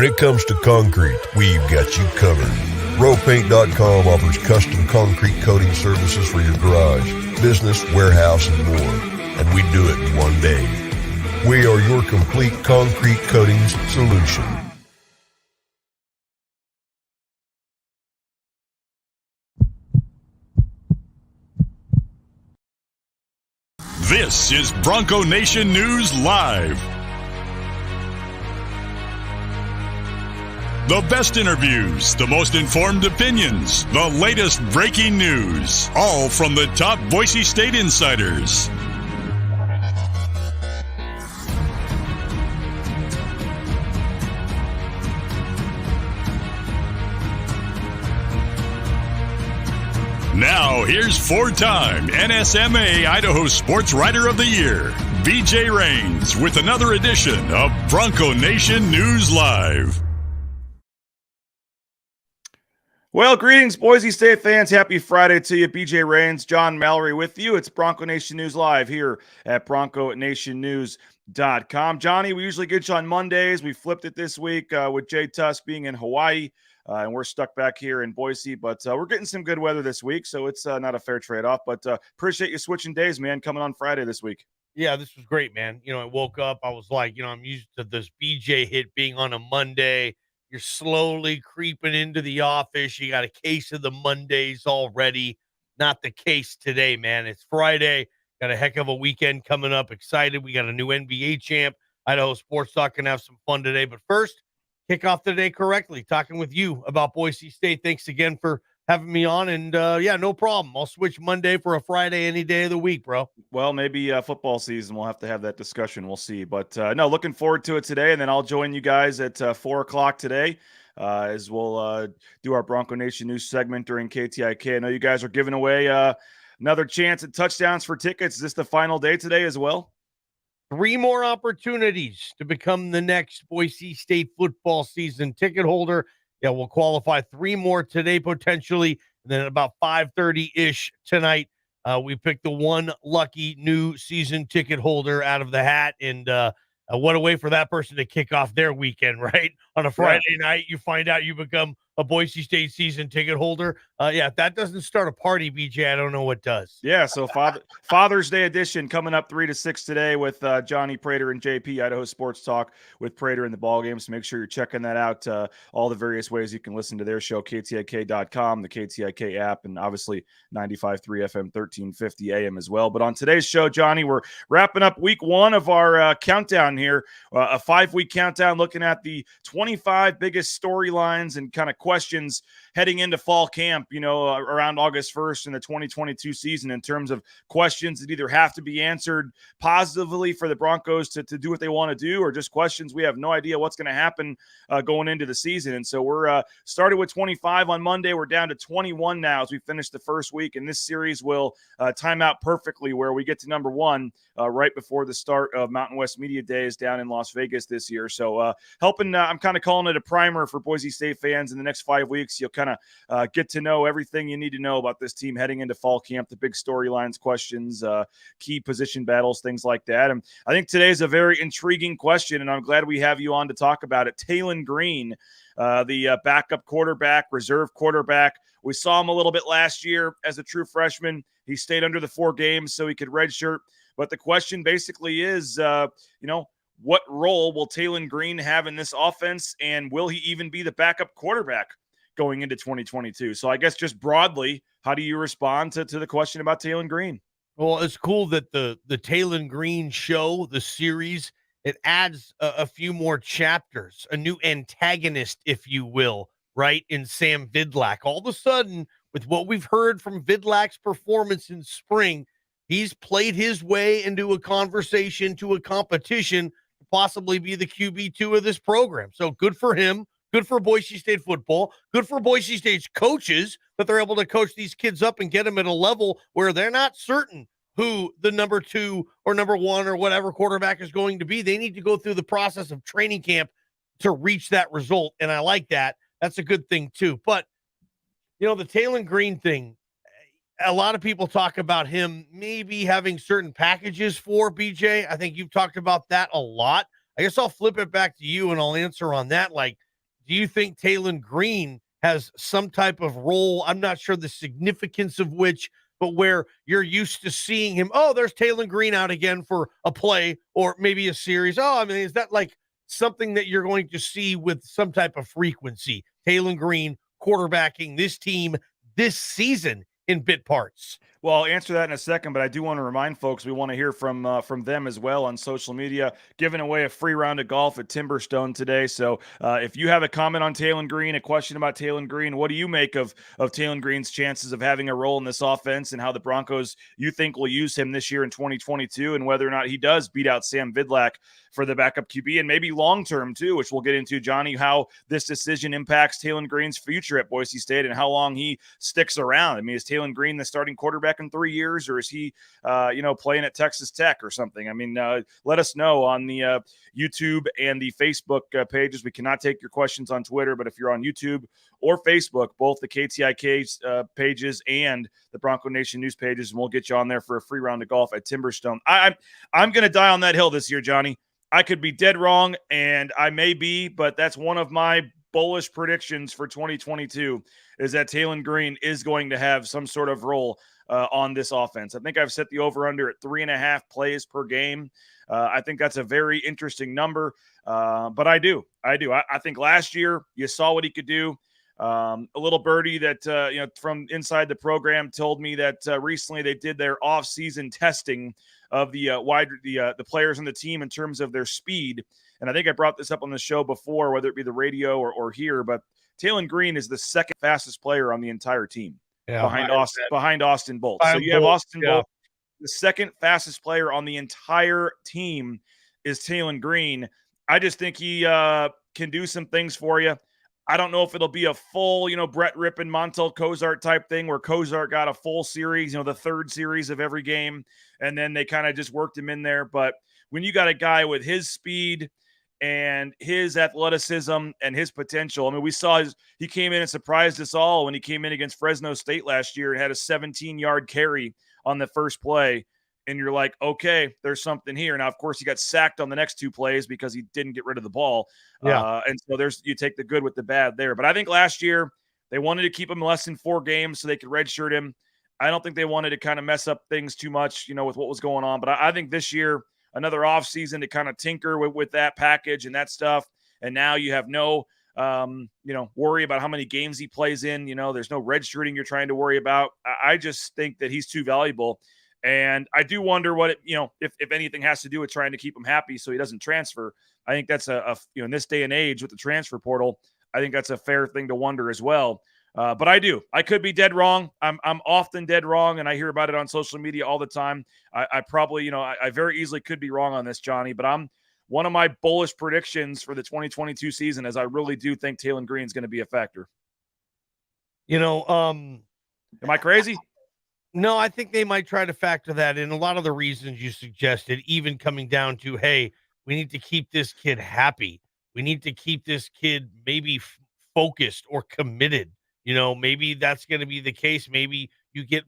When it comes to concrete, we've got you covered. RowPaint.com offers custom concrete coating services for your garage, business, warehouse, and more. And we do it in one day. We are your complete concrete coatings solution. This is Bronco Nation News Live. The best interviews, the most informed opinions, the latest breaking news, all from the top Boise State insiders. Now, here's four-time NSMA Idaho Sports Writer of the Year, BJ Rains, with another edition of Bronco Nation News Live. Well, greetings, Boise State fans. Happy Friday to you. BJ Rains, John Mallory with you. It's Bronco Nation News Live here at BroncoNationNews.com. Johnny, we usually get you on Mondays. We flipped it this week with Jay Tusk being in Hawaii. And we're stuck back here in Boise, but we're getting some good weather this week, so it's not a fair trade-off. But appreciate you switching days, man, coming on Friday this week. Yeah, this was great, man. I woke up, I was like, I'm used to this BJ hit being on a Monday. You're slowly creeping into the office. You got a case of the Mondays already. Not the case today, man. It's Friday. Got a heck of a weekend coming up. Excited. We got a new NBA champ. Idaho Sports Talk can have some fun today. But first, kick off the day correctly, talking with you about Boise State. Thanks again for having me on. And yeah, no problem. I'll switch Monday for a Friday any day of the week, bro. Well, maybe football season, we'll have to have that discussion. We'll see. But no, looking forward to it today. And then I'll join you guys at 4 o'clock today as we'll do our Bronco Nation News segment during KTIK. I know you guys are giving away another chance at touchdowns for tickets. Is this the final day today as well? 3 more opportunities to become the next Boise State football season ticket holder. Yeah, we'll qualify 3 more today potentially. And then at about 5:30-ish tonight, we picked the one lucky new season ticket holder out of the hat. And what a way for that person to kick off their weekend, right? On a Friday night, you find out you become a Boise State season ticket holder. Yeah, if that doesn't start a party, BJ, I don't know what does. Yeah, so Father's Day edition coming up 3 to 6 today with Johnny Prater and JP, Idaho Sports Talk with Prater in the ball game. So make sure you're checking that out. All the various ways you can listen to their show, KTIK.com, the KTIK app, and obviously 95.3 FM, 1350 AM as well. But on today's show, Johnny, we're wrapping up week 1 of our countdown here, a 5-week countdown looking at the 25 biggest storylines and kind of questions heading into fall camp, around August 1st in the 2022 season in terms of questions that either have to be answered positively for the Broncos to do what they want to do, or just questions we have no idea what's going to happen going into the season. And so we're started with 25 on Monday. We're down to 21 now as we finish the first week, and this series will time out perfectly where we get to number 1 right before the start of Mountain West Media Days down in Las Vegas this year. So I'm kind of calling it a primer for Boise State fans. In the next 5 weeks, you'll kind of get to know everything you need to know about this team heading into fall camp, the big storylines, questions, key position battles, things like that. And I think today's a very intriguing question, and I'm glad we have you on to talk about it. Taylen Green, the backup quarterback, reserve quarterback. We saw him a little bit last year as a true freshman. He stayed under the 4 games so he could redshirt. But the question basically is, what role will Taylen Green have in this offense, and will he even be the backup quarterback going into 2022? So I guess just broadly, how do you respond to the question about Taylen Green? Well, it's cool that the Taylen Green show, the series, it adds a few more chapters, a new antagonist, if you will, right, in Sam Vidlak. All of a sudden, with what we've heard from Vidlak's performance in spring, he's played his way into a conversation, to a competition, to possibly be the QB2 of this program. So good for him. Good for Boise State football. Good for Boise State's coaches that they're able to coach these kids up and get them at a level where they're not certain who the number 2 or number 1 or whatever quarterback is going to be. They need to go through the process of training camp to reach that result. And I like that. That's a good thing too. But, the Taylen Green thing, a lot of people talk about him maybe having certain packages for BJ. I think you've talked about that a lot. I guess I'll flip it back to you and I'll answer on that. Like, do you think Taylen Green has some type of role? I'm not sure the significance of which, but where you're used to seeing him, oh, there's Taylen Green out again for a play or maybe a series. Oh, I mean, is that like something that you're going to see with some type of frequency? Taylen Green quarterbacking this team this season in bit parts. Well, I'll answer that in a second, but I do want to remind folks we want to hear from them as well on social media, giving away a free round of golf at Timberstone today. So if you have a comment on Taylen Green, a question about Taylen Green, what do you make of Taylen Green's chances of having a role in this offense and how the Broncos you think will use him this year in 2022 and whether or not he does beat out Sam Vidlak for the backup QB and maybe long-term too, which we'll get into, Johnny, how this decision impacts Taylen Green's future at Boise State and how long he sticks around. I mean, is Taylen Green the starting quarterback in 3 years, or is he, playing at Texas Tech or something? I mean, let us know on the YouTube and the Facebook pages. We cannot take your questions on Twitter, but if you're on YouTube or Facebook, both the KTIK pages and the Bronco Nation news pages, and we'll get you on there for a free round of golf at Timberstone. I'm going to die on that hill this year, Johnny. I could be dead wrong, and I may be, but that's one of my bullish predictions for 2022 is that Taylen Green is going to have some sort of role on this offense. I think I've set the over-under at 3.5 plays per game. I think that's a very interesting number, but I do. I think last year you saw what he could do. A little birdie that from inside the program told me that recently they did their off-season testing of the the players on the team in terms of their speed. And I think I brought this up on the show before, whether it be the radio or here, but Taylen Green is the second fastest player on the entire team behind Austin Bolt. So you have Austin Bolt, the second fastest player on the entire team is Taylen Green. I just think he can do some things for you. I don't know if it'll be a full, Brett Rippon, Montel Cozart type thing where Cozart got a full series, the third series of every game, and then they kind of just worked him in there. But when you got a guy with his speed and his athleticism and his potential, I mean, we saw he came in and surprised us all when he came in against Fresno State last year and had a 17-yard carry on the first play. And you're like, okay, there's something here. Now, of course, he got sacked on the next 2 plays because he didn't get rid of the ball. And so you take the good with the bad there. But I think last year they wanted to keep him less than 4 games so they could redshirt him. I don't think they wanted to kind of mess up things too much, with what was going on. But I think this year, another offseason to kind of tinker with that package and that stuff. And now you have no, worry about how many games he plays in. There's no redshirting you're trying to worry about. I just think that he's too valuable. And I do wonder what if anything has to do with trying to keep him happy so he doesn't transfer. I think that's in this day and age with the transfer portal, I think that's a fair thing to wonder as well. But I could be dead wrong. I'm often dead wrong, and I hear about it on social media all the time. I probably, I very easily could be wrong on this, Johnny, but I'm one of my bullish predictions for the 2022 season is I really do think Taylen Green is going to be a factor. Am I crazy? No, I think they might try to factor that in. A lot of the reasons you suggested, even coming down to, hey, we need to keep this kid happy. We need to keep this kid maybe focused or committed. Maybe that's going to be the case. Maybe you get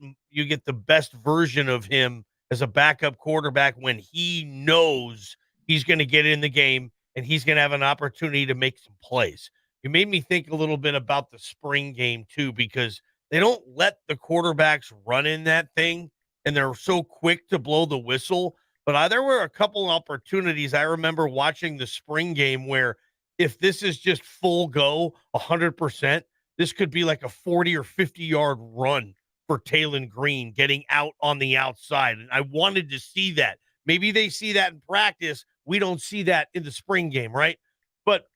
the best version of him as a backup quarterback when he knows he's going to get in the game and he's going to have an opportunity to make some plays. You made me think a little bit about the spring game too, because they don't let the quarterbacks run in that thing, and they're so quick to blow the whistle. But there were a couple opportunities I remember watching the spring game where if this is just full go, 100%, this could be like a 40 or 50-yard run for Taylen Green getting out on the outside. And I wanted to see that. Maybe they see that in practice. We don't see that in the spring game, right? But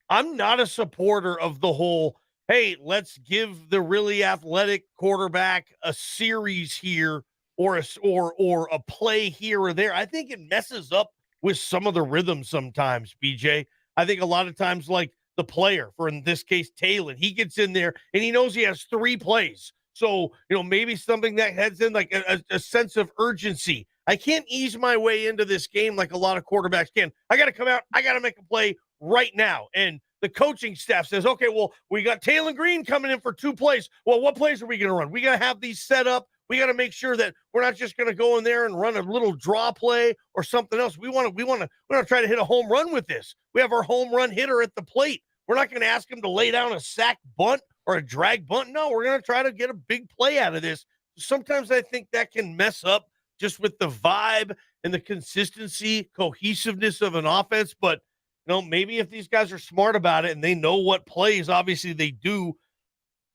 I'm not a supporter of the whole, hey, let's give the really athletic quarterback a series here or a play here or there. I think it messes up with some of the rhythm sometimes, BJ. I think a lot of times, like the player, for in this case, Taylen, he gets in there and he knows he has 3 plays. So, maybe something that heads in like a sense of urgency. I can't ease my way into this game like a lot of quarterbacks can. I got to come out. I got to make a play right now. And the coaching staff says, okay, well, we got Taylen Green coming in for 2 plays. Well, what plays are we going to run? We got to have these set up. We got to make sure that we're not just going to go in there and run a little draw play or something else. We want to try to hit a home run with this. We have our home run hitter at the plate. We're not going to ask him to lay down a sack bunt or a drag bunt. No, we're going to try to get a big play out of this. Sometimes I think that can mess up just with the vibe and the consistency, cohesiveness of an offense. But, maybe if these guys are smart about it and they know what plays, obviously they do,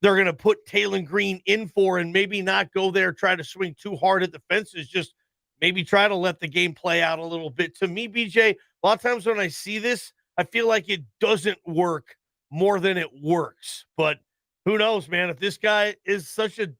they're going to put Taylen Green in for and maybe not go there, try to swing too hard at the fences, just maybe try to let the game play out a little bit. To me, BJ, a lot of times when I see this, I feel like it doesn't work more than it works. But who knows, man? If this guy is such a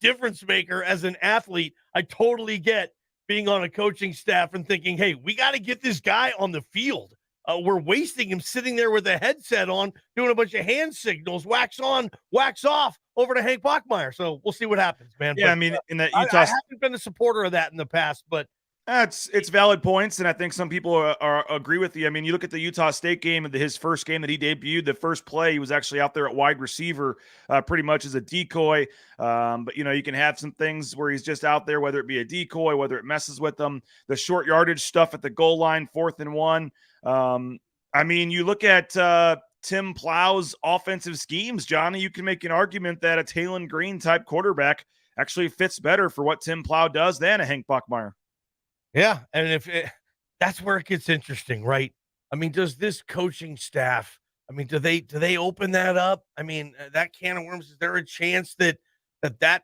difference maker as an athlete, I totally get being on a coaching staff and thinking, hey, we got to get this guy on the field. We're wasting him sitting there with a headset on, doing a bunch of hand signals, wax on, wax off over to Hank Bachmeier. So we'll see what happens, man. Yeah, but, I mean, in that Utah, I haven't been a supporter of that in the past, but it's valid points, and I think some people agree with you. I mean, you look at the Utah State game, his first game that he debuted, the first play, he was actually out there at wide receiver pretty much as a decoy. But, you can have some things where he's just out there, whether it be a decoy, whether it messes with them. The short yardage stuff at the goal line, 4th and 1. I mean, you look at Tim Plow's offensive schemes, Johnny, you can make an argument that a Taylen Green type quarterback actually fits better for what Tim Plow does than a Hank Bachmeier. Yeah, and that's where it gets interesting, right? I mean, does this coaching staff, do they open that up? I mean, that can of worms, is there a chance that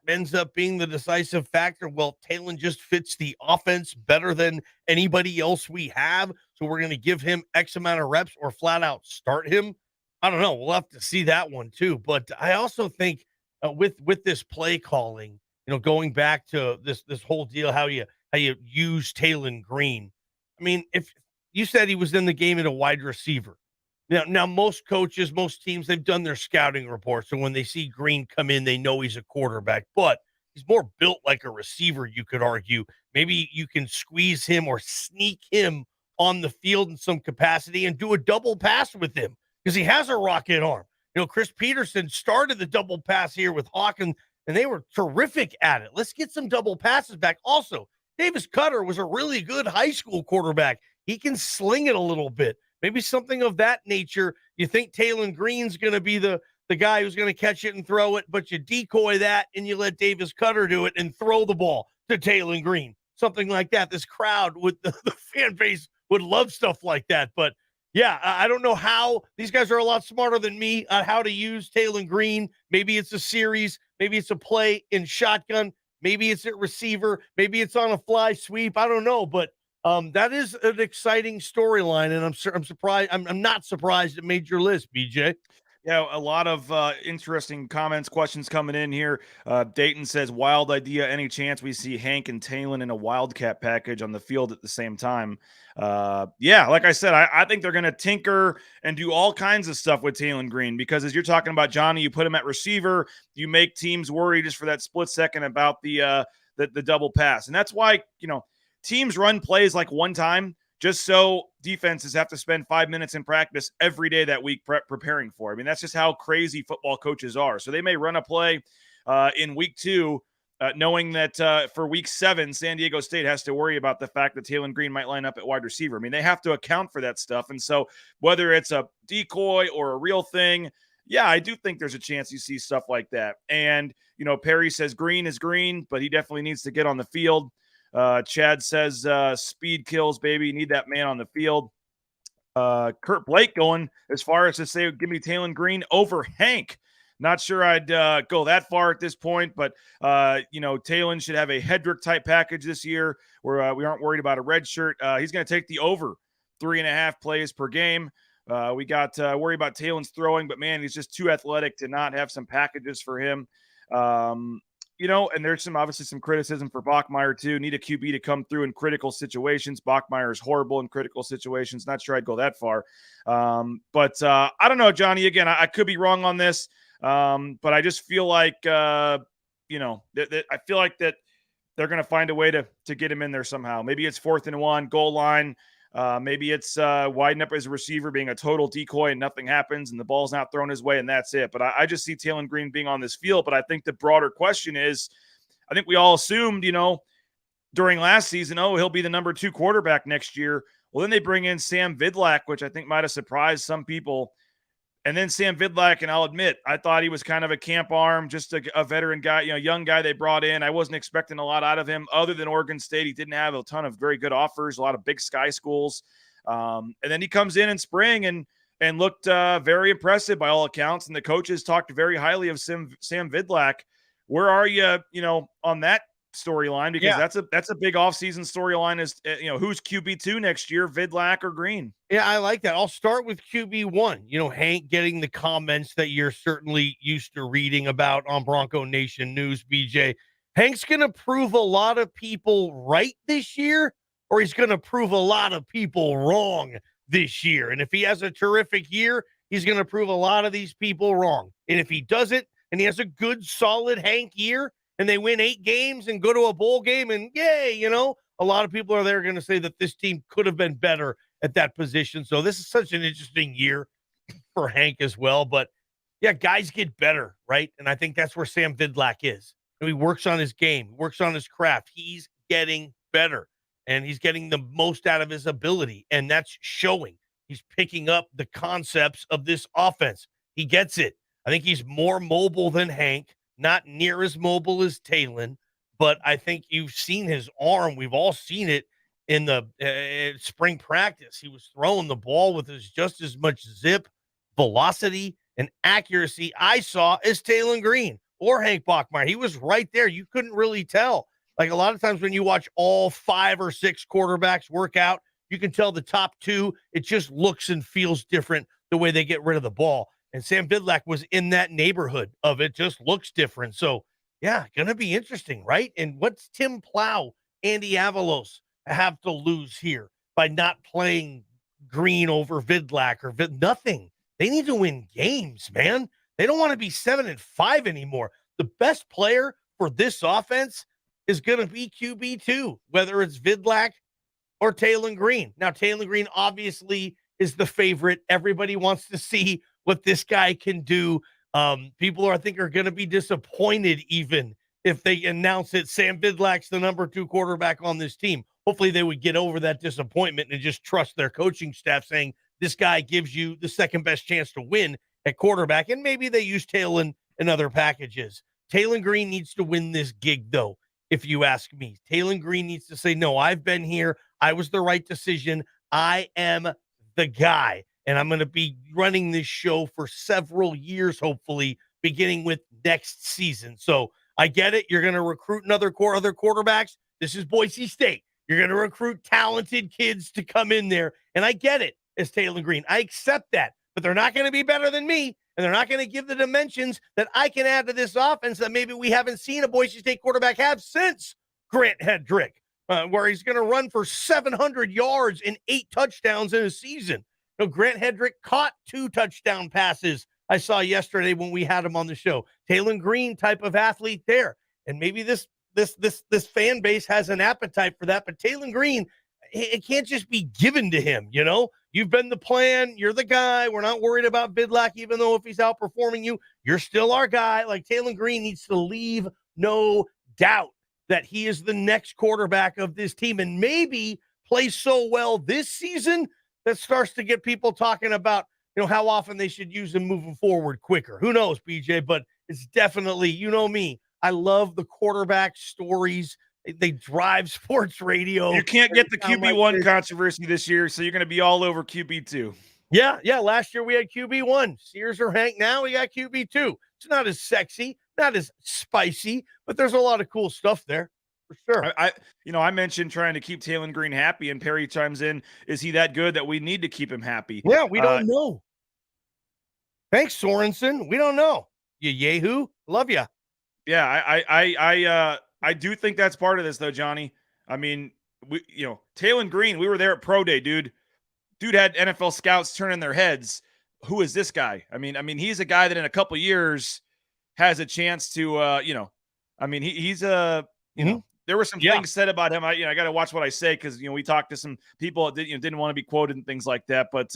ends up being the decisive factor? Well, Taylen just fits the offense better than anybody else we have, so we're going to give him X amount of reps or flat out start him. I don't know. We'll have to see that one too. But I also think with this play calling, going back to this whole deal, how you use Taylen Green. I mean, if you said he was in the game at a wide receiver. Now most coaches, most teams, they've done their scouting reports. And when they see Green come in, they know he's a quarterback, but he's more built like a receiver, you could argue. Maybe you can squeeze him or sneak him on the field in some capacity and do a double pass with him because he has a rocket arm. Chris Peterson started the double pass here with Hawkins, and they were terrific at it. Let's get some double passes back. Also, Davis Cutter was a really good high school quarterback. He can sling it a little bit. Maybe something of that nature. You think Taylen Green's going to be the guy who's going to catch it and throw it, but you decoy that and you let Davis Cutter do it and throw the ball to Taylen Green. Something like that. This crowd with the fan base would love stuff like that. But, yeah, I don't know how. These guys are a lot smarter than me on how to use Taylen Green. Maybe it's a series. Maybe it's a play in shotgun. Maybe it's at receiver. Maybe it's on a fly sweep. I don't know, but that is an exciting storyline, and I'm surprised. I'm not surprised it made your list, BJ. Yeah, a lot of interesting comments, questions coming in here. Dayton says, wild idea. Any chance we see Hank and Taylen in a Wildcat package on the field at the same time? Yeah, like I said, I think they're going to tinker and do all kinds of stuff with Taylen Green because as you're talking about, Johnny, you put him at receiver, you make teams worry just for that split second about the double pass. And that's why, teams run plays like one time just so defenses have to spend 5 minutes in practice every day that week preparing for. I mean, that's just how crazy football coaches are. So they may run a play in week 2, knowing that for week 7, San Diego State has to worry about the fact that Taylen Green might line up at wide receiver. I mean, they have to account for that stuff. And so whether it's a decoy or a real thing, yeah, I do think there's a chance you see stuff like that. And, Perry says Green is green, but he definitely needs to get on the field. Chad says speed kills, baby. Need that man on the field. Kurt Blake going as far as to say, give me Taylen Green over Hank. Not sure I'd go that far at this point, but, Taylen should have a Hedrick type package this year where we aren't worried about a red shirt. He's going to take the over 3.5 plays per game. We got worry about Taylen's throwing, but man, he's just too athletic to not have some packages for him. And there's obviously some criticism for Bachmeier too. Need a QB to come through in critical situations. Bachmeier is horrible in critical situations. Not sure I'd go that far. But I don't know, Johnny. Again, I could be wrong on this. But I just feel like, I feel like that they're going to find a way to get him in there somehow. Maybe it's 4th and 1, goal line. Maybe it's widen up as a receiver, being a total decoy and nothing happens and the ball's not thrown his way and that's it. But I just see Taylen Green being on this field. But I think the broader question is, I think we all assumed, during last season, he'll be the number 2 quarterback next year. Well, then they bring in Sam Vidlak, which I think might have surprised some people. And then Sam Vidlak, and I'll admit, I thought he was kind of a camp arm, just a veteran guy, young guy they brought in. I wasn't expecting a lot out of him other than Oregon State. He didn't have a ton of very good offers, a lot of Big Sky schools. And then he comes in spring and looked very impressive by all accounts. And the coaches talked very highly of Sam Vidlak. Where are you, on that storyline? Because that's a big offseason storyline is, who's QB2 next year, Vidlak or Green? Yeah, I like that. I'll start with QB1. Hank getting the comments that you're certainly used to reading about on Bronco Nation News, BJ. Hank's going to prove a lot of people right this year, or he's going to prove a lot of people wrong this year. And if he has a terrific year, he's going to prove a lot of these people wrong. And if he doesn't, and he has a good, solid Hank year, and they win 8 games and go to a bowl game, and yay, a lot of people are there going to say that this team could have been better at that position. So this is such an interesting year for Hank as well. But yeah, guys get better, right? And I think that's where Sam Vidlak is. He works on his game, works on his craft. He's getting better, and he's getting the most out of his ability, and that's showing. He's picking up the concepts of this offense. He gets it. I think he's more mobile than Hank, not near as mobile as Taylen, but I think you've seen his arm. We've all seen it in the spring practice. He was throwing the ball with just as much zip, velocity, and accuracy I saw as Taylen Green or Hank Bachmeier. He was right there. You couldn't really tell. Like a lot of times when you watch all 5 or 6 quarterbacks work out, you can tell the top 2, it just looks and feels different the way they get rid of the ball. And Sam Vidlak was in that neighborhood of it, just looks different. So, yeah, going to be interesting, right? And what's Tim Plow, Andy Avalos have to lose here by not playing Green over Vidlak or nothing? They need to win games, man. They don't want to be 7-5 anymore. The best player for this offense is going to be QB2, whether it's Vidlak or Taylen Green. Now, Taylen Green obviously is the favorite. Everybody wants to see what this guy can do. People I think are going to be disappointed even if they announce that Sam Vidlak's the number 2 quarterback on this team. Hopefully they would get over that disappointment and just trust their coaching staff saying this guy gives you the second best chance to win at quarterback. And maybe they use Taylen in other packages. Taylen Green needs to win this gig, though, if you ask me. Taylen Green needs to say, no, I've been here. I was the right decision. I am the guy. And I'm going to be running this show for several years, hopefully, beginning with next season. So I get it. You're going to recruit other quarterbacks. This is Boise State. You're going to recruit talented kids to come in there. And I get it as Taylen Green. I accept that. But they're not going to be better than me. And they're not going to give the dimensions that I can add to this offense that maybe we haven't seen a Boise State quarterback have since Grant Hedrick, where he's going to run for 700 yards and 8 touchdowns in a season. Grant Hedrick caught 2 touchdown passes I saw yesterday when we had him on the show. Taylen Green type of athlete there. And maybe this fan base has an appetite for that. But Taylen Green, it can't just be given to him, You've been the plan. You're the guy. We're not worried about Vidlak, even though if he's outperforming you, you're still our guy. Like Taylen Green needs to leave no doubt that he is the next quarterback of this team and maybe play so well this season that starts to get people talking about, how often they should use him moving forward quicker. Who knows, BJ, but it's definitely, me. I love the quarterback stories. They drive sports radio. You can't get the QB1 controversy this year, so you're going to be all over QB2. Yeah. Last year we had QB1. Sears or Hank now, we got QB2. It's not as sexy, not as spicy, but there's a lot of cool stuff there. For sure. I mentioned trying to keep Taylen Green happy, and Perry chimes in, is he that good that we need to keep him happy? Yeah, we don't know. Thanks, Sorensen. We don't know. You yahoo. Love you. Yeah, I do think that's part of this, though, Johnny. I mean, Taylen Green, we were there at Pro Day, dude. Dude had NFL scouts turning their heads. Who is this guy? I mean, he's a guy that in a couple years has a chance to, he's a, there were some things said about him. I got to watch what I say because, we talked to some people that didn't want to be quoted and things like that. But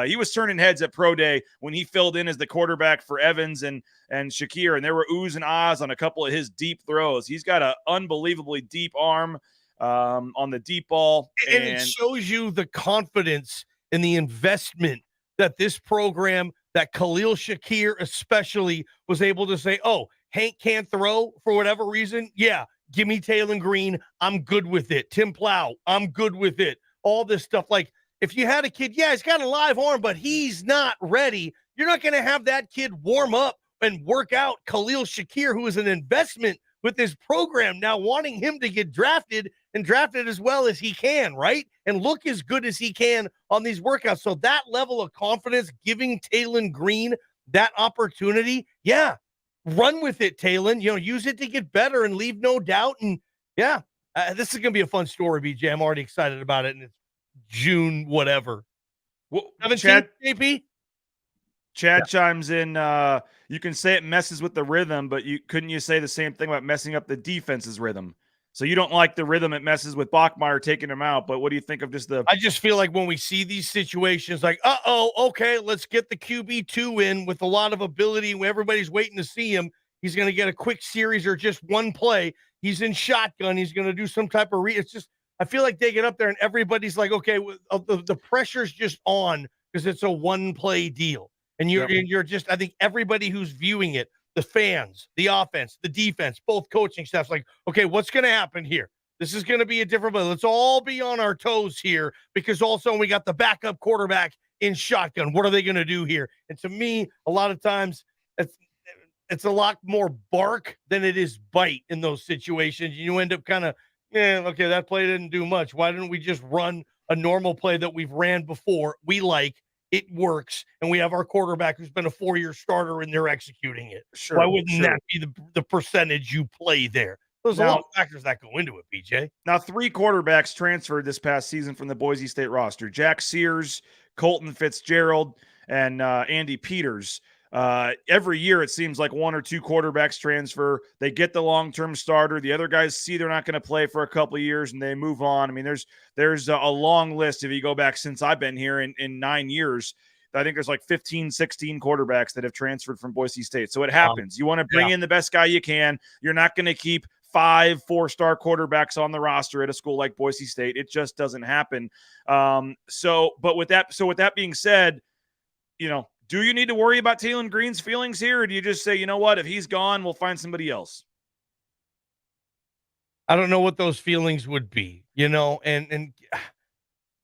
he was turning heads at Pro Day when he filled in as the quarterback for Evans and Shakir, and there were oohs and ahs on a couple of his deep throws. He's got an unbelievably deep arm. on the deep ball. And it shows you the confidence and the investment that this program, that Khalil Shakir especially, was able to say, oh, Hank can't throw for whatever reason. Yeah, give me Taylen Green. I'm good with it. Tim Plow, I'm good with it. All this stuff. Like, if you had a kid, yeah, he's got a live arm, but he's not ready. You're not going to have that kid warm up and work out Khalil Shakir, who is an investment with this program, now wanting him to get drafted and drafted as well as he can, right? And look as good as he can on these workouts. So that level of confidence, giving Taylen Green that opportunity, yeah, run with it, Taylen. Use it to get better and leave no doubt. And yeah, this is going to be a fun story, BJ. I'm already excited about it. And it's June, whatever. Well, 17th, JP? Chad chimes in. You can say it messes with the rhythm, but couldn't you say the same thing about messing up the defense's rhythm? So you don't like the rhythm it messes with Bachmeier taking him out, but what do you think of just the? I just feel like when we see these situations, like, okay, let's get the QB2 in with a lot of ability. Everybody's waiting to see him. He's going to get a quick series or just one play. He's in shotgun. He's going to do some type of It's just, I feel like they get up there and everybody's like, okay, the pressure's just on because it's a one-play deal. And you're just, I think everybody who's viewing it, the fans, the offense, the defense, both coaching staffs, like, okay, what's going to happen here? This is going to be a different, but let's all be on our toes here because also we got the backup quarterback in shotgun. What are they going to do here? And to me, a lot of times it's a lot more bark than it is bite in those situations. You end up kind of, okay, that play didn't do much. Why didn't we just run a normal play that we've ran before? It works, and we have our quarterback who's been a 4-year starter, and they're executing it. Sure, why wouldn't that be the percentage you play there? There's a lot of factors that go into it, BJ. Now, 3 quarterbacks transferred this past season from the Boise State roster: Jack Sears, Colton Fitzgerald, and Andy Peters. Every year, it seems like 1 or 2 quarterbacks transfer. They get the long-term starter. The other guys see they're not going to play for a couple of years, and they move on. I mean, there's a long list. If you go back since I've been here in 9 years, I think there's like 15, 16 quarterbacks that have transferred from Boise State. So it happens. You want to bring in the best guy you can. You're not going to keep 5 4-star quarterbacks on the roster at a school like Boise State. It just doesn't happen. So with that being said, do you need to worry about Taylen Green's feelings here? Or do you just say, you know what, if he's gone, we'll find somebody else? I don't know what those feelings would be, and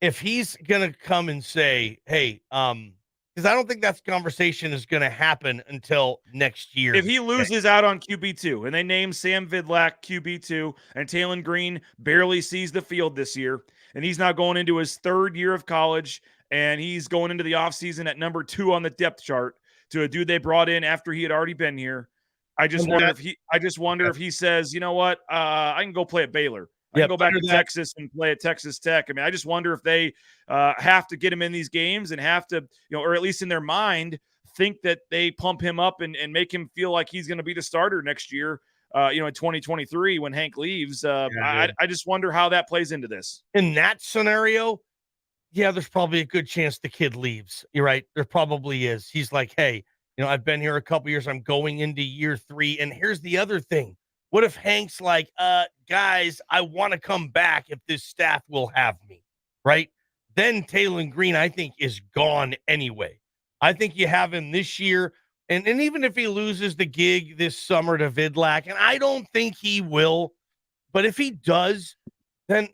if he's going to come and say, hey, because I don't think that conversation is going to happen until next year. If he loses out on QB2 and they name Sam Vidlac QB2 and Taylen Green barely sees the field this year, and he's now going into his 3rd year of college, and he's going into the offseason at number 2 on the depth chart to a dude they brought in after he had already been here. I just wonder if he says, you know what, I can go play at Baylor. I can go back to Texas and play at Texas Tech. I mean, I just wonder if they have to get him in these games and have to, or at least in their mind, think that they pump him up and make him feel like he's going to be the starter next year, in 2023 when Hank leaves. I just wonder how that plays into this. In that scenario, yeah, there's probably a good chance the kid leaves. You're right. There probably is. He's like, hey, I've been here a couple years. I'm going into year 3. And here's the other thing. What if Hank's like, guys, I want to come back if this staff will have me, right? Then Taylen Green, I think, is gone anyway. I think you have him this year. And even if he loses the gig this summer to Vidlac, and I don't think he will, but if he does, then,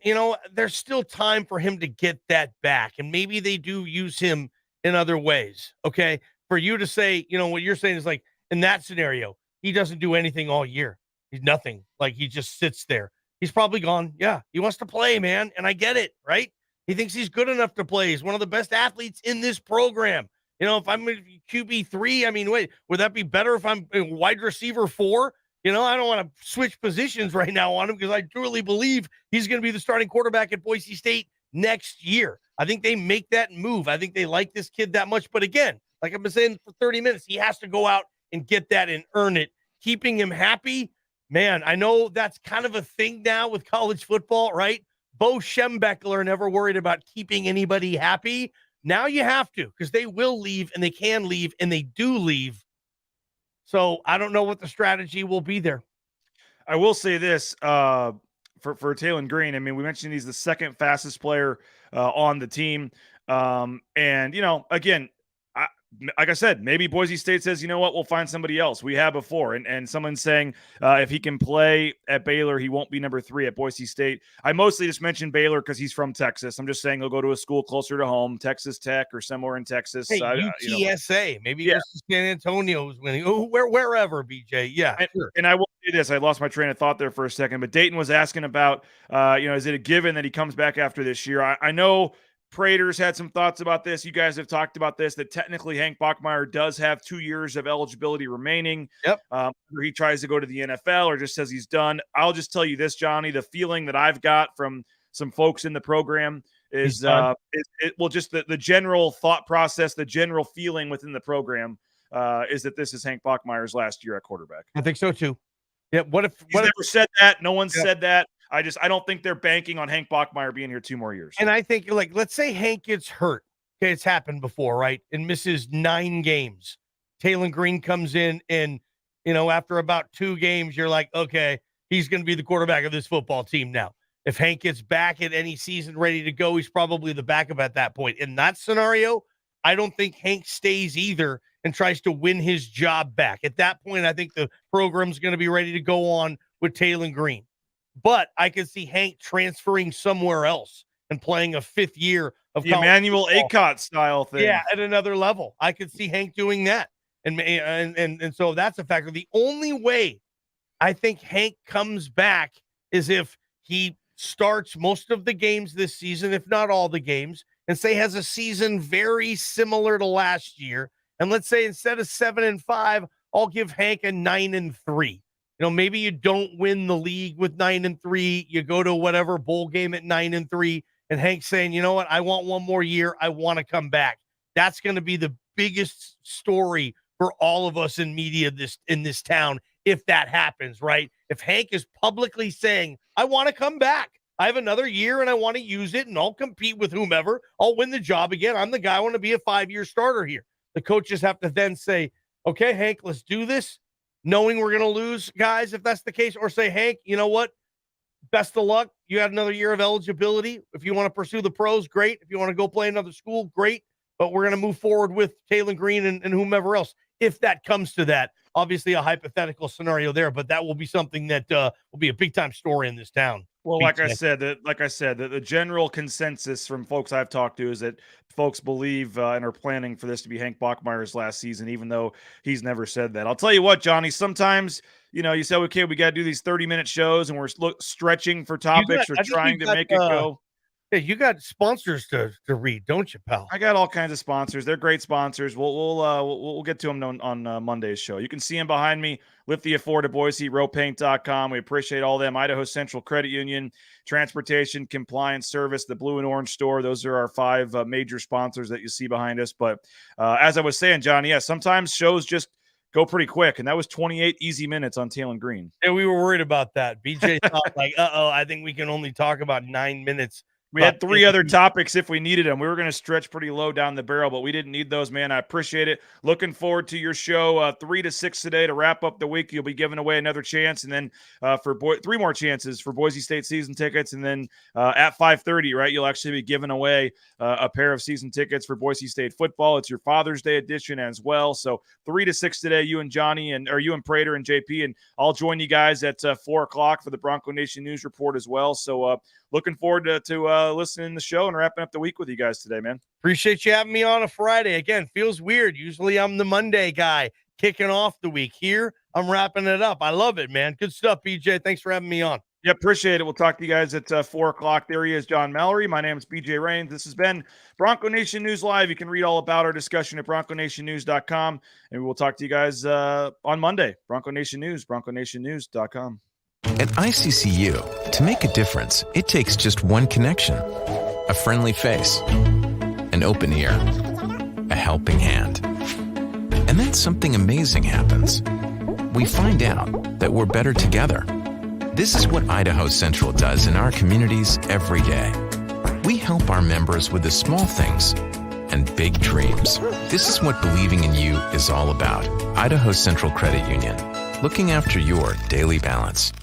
there's still time for him to get that back. And maybe they do use him in other ways, okay? For you to say, what you're saying is like, in that scenario, he doesn't do anything all year. He's nothing. Like, he just sits there. He's probably gone. Yeah, he wants to play, man. And I get it, right? He thinks he's good enough to play. He's one of the best athletes in this program. If I'm QB3, I mean, wait, would that be better if I'm wide receiver 4? I don't want to switch positions right now on him because I truly believe he's going to be the starting quarterback at Boise State next year. I think they make that move. I think they like this kid that much. But again, like I've been saying for 30 minutes, he has to go out and get that and earn it. Keeping him happy, man, I know that's kind of a thing now with college football, right? Bo Schembechler never worried about keeping anybody happy. Now you have to, because they will leave and they can leave and they do leave. So I don't know what the strategy will be there. I will say this, for Taylen Green, I mean, we mentioned he's the second fastest player on the team. And, you know, again, like I said, maybe Boise State says, you know what, we'll find somebody else. We have before. And someone's saying if he can play at Baylor, he won't be number 3 at Boise State. I mostly just mentioned Baylor because he's from Texas. I'm just saying he'll go to a school closer to home, Texas Tech or somewhere in Texas. Hey, UTSA, maybe he goes to San Antonio, wherever, BJ. Yeah, sure. And I will say this. I lost my train of thought there for a second, but Dayton was asking about, is it a given that he comes back after this year? I know Prater's had some thoughts about this. You guys have talked about this, that technically Hank Bachmeier does have 2 years of eligibility remaining. Yep. Whether he tries to go to the NFL or just says he's done. I'll just tell you this, Johnny, the feeling that I've got from some folks in the program is just the general thought process, the general feeling within the program is that this is Hank Bachmeier's last year at quarterback. I think so too. Yeah. He's never said that. No one said that. I don't think they're banking on Hank Bachmeier being here 2 more years. And I think, like, let's say Hank gets hurt. Okay, it's happened before, right? And misses 9 games. Taylen Green comes in and, after about 2 games, you're like, okay, he's going to be the quarterback of this football team now. If Hank gets back at any season ready to go, he's probably the backup at that point. In that scenario, I don't think Hank stays either and tries to win his job back. At that point, I think the program's going to be ready to go on with Taylen Green. But I could see Hank transferring somewhere else and playing a 5th year of the Emmanuel Acott style thing. Yeah, at another level. I could see Hank doing that. And so that's a factor. The only way I think Hank comes back is if he starts most of the games this season, if not all the games, and say has a season very similar to last year. And let's say instead of 7-5, I'll give Hank a 9-3. Maybe you don't win the league with 9-3. You go to whatever bowl game at 9-3, and Hank's saying, you know what? I want 1 more year. I want to come back. That's going to be the biggest story for all of us in media in this town if that happens, right? If Hank is publicly saying, I want to come back. I have another year and I want to use it and I'll compete with whomever. I'll win the job again. I'm the guy. I want to be a 5-year starter here. The coaches have to then say, okay, Hank, let's do this. Knowing we're going to lose guys if that's the case, or say, Hank, you know what? Best of luck. You had another year of eligibility. If you want to pursue the pros, great. If you want to go play another school, great. But we're going to move forward with Taylen Green and whomever else. If that comes to that, obviously a hypothetical scenario there, but that will be something that will be a big time story in this town. Well, like I said, the general consensus from folks I've talked to is that folks believe and are planning for this to be Hank Bachmeier's last season, even though he's never said that. I'll tell you what, Johnny, sometimes, you say, okay, we got to do these 30-minute shows and we're stretching for topics or trying to make it go. Yeah, you got sponsors to read, don't you, pal? I got all kinds of sponsors. They're great sponsors. We'll get to them on Monday's show. You can see them behind me. Lift the Afford to Boise, rowpaint.com. We appreciate all them. Idaho Central Credit Union, Transportation Compliance Service, the Blue and Orange Store. Those are our 5 major sponsors that you see behind us. But as I was saying, Johnny, sometimes shows just go pretty quick, and that was 28 easy minutes on Taylen Green. Yeah, we were worried about that. BJ thought like, I think we can only talk about 9 minutes. We had 3 other topics if we needed them. We were going to stretch pretty low down the barrel, but we didn't need those, man. I appreciate it. Looking forward to your show 3 to 6 today to wrap up the week. You'll be giving away another chance, and then 3 more chances for Boise State season tickets. And then at 5:30, right, you'll actually be giving away a pair of season tickets for Boise State football. It's your Father's Day edition as well. So 3 to 6 today, you and Johnny or you and Prater and JP, and I'll join you guys at 4 o'clock for the Bronco Nation News Report as well. So looking forward to listening to the show and wrapping up the week with you guys today, man. Appreciate you having me on a Friday. Again, feels weird. Usually I'm the Monday guy kicking off the week. Here, I'm wrapping it up. I love it, man. Good stuff, BJ. Thanks for having me on. Yeah, appreciate it. We'll talk to you guys at 4 o'clock. There he is, John Mallory. My name is BJ Rains. This has been Bronco Nation News Live. You can read all about our discussion at bronconationnews.com, and we'll talk to you guys on Monday. Bronco Nation News, bronconationnews.com. At ICCU, to make a difference, it takes just one connection. A friendly face, an open ear, a helping hand. And then something amazing happens. We find out that we're better together. This is what Idaho Central does in our communities every day. We help our members with the small things and big dreams. This is what believing in you is all about. Idaho Central Credit Union, looking after your daily balance.